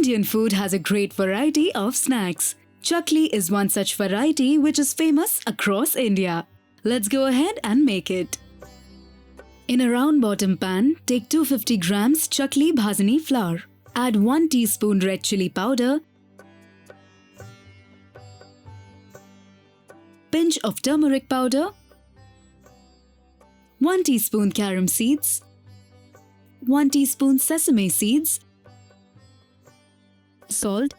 Indian food has a great variety of snacks. Chakli is one such variety which is famous across India. Let's go ahead and make it. In a round bottom pan, take 250 grams Chakli Bhajani flour. Add 1 teaspoon red chilli powder, pinch of turmeric powder, 1 teaspoon Carom seeds, 1 teaspoon Sesame Seeds, salt,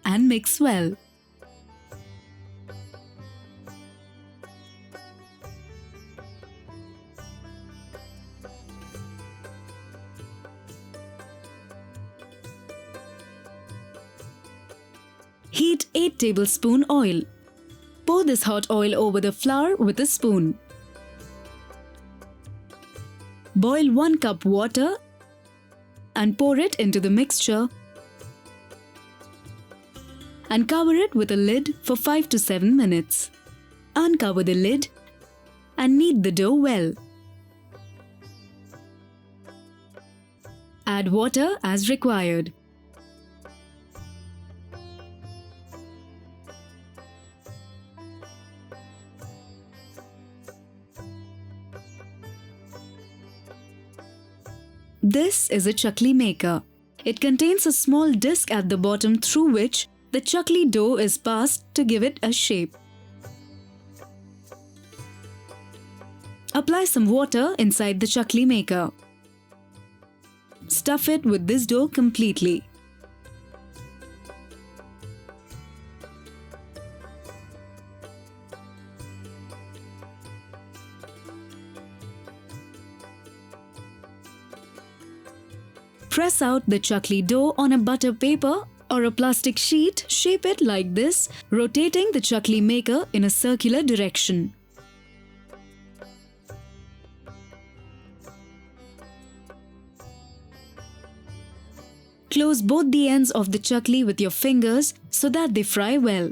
and mix well. Heat 8 tablespoon oil. Pour this hot oil over the flour with a spoon. Boil 1 cup water and pour it into the mixture and cover it with a lid for 5 to 7 minutes. Uncover the lid and knead the dough well. Add water as required. This is a chakli maker. It contains a small disc at the bottom through which the chakli dough is passed to give it a shape. Apply some water inside the chakli maker. Stuff it with this dough completely. Press out the chakli dough on a butter paper or a plastic sheet. Shape it like this, rotating the chakli maker in a circular direction. Close both the ends of the chakli with your fingers so that they fry well.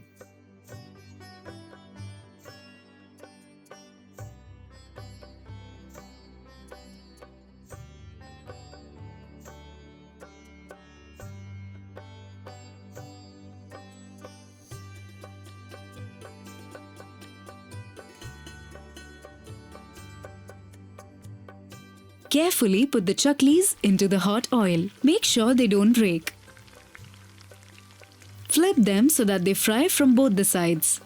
Carefully put the chaklis into the hot oil. Make sure they don't break. Flip them so that they fry from both the sides.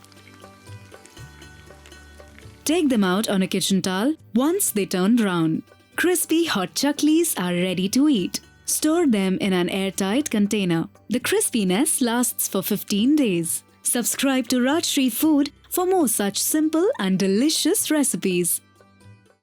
Take them out on a kitchen towel once they turn brown. Crispy hot chaklis are ready to eat. Store them in an airtight container. The crispiness lasts for 15 days. Subscribe to Rajshri Food for more such simple and delicious recipes.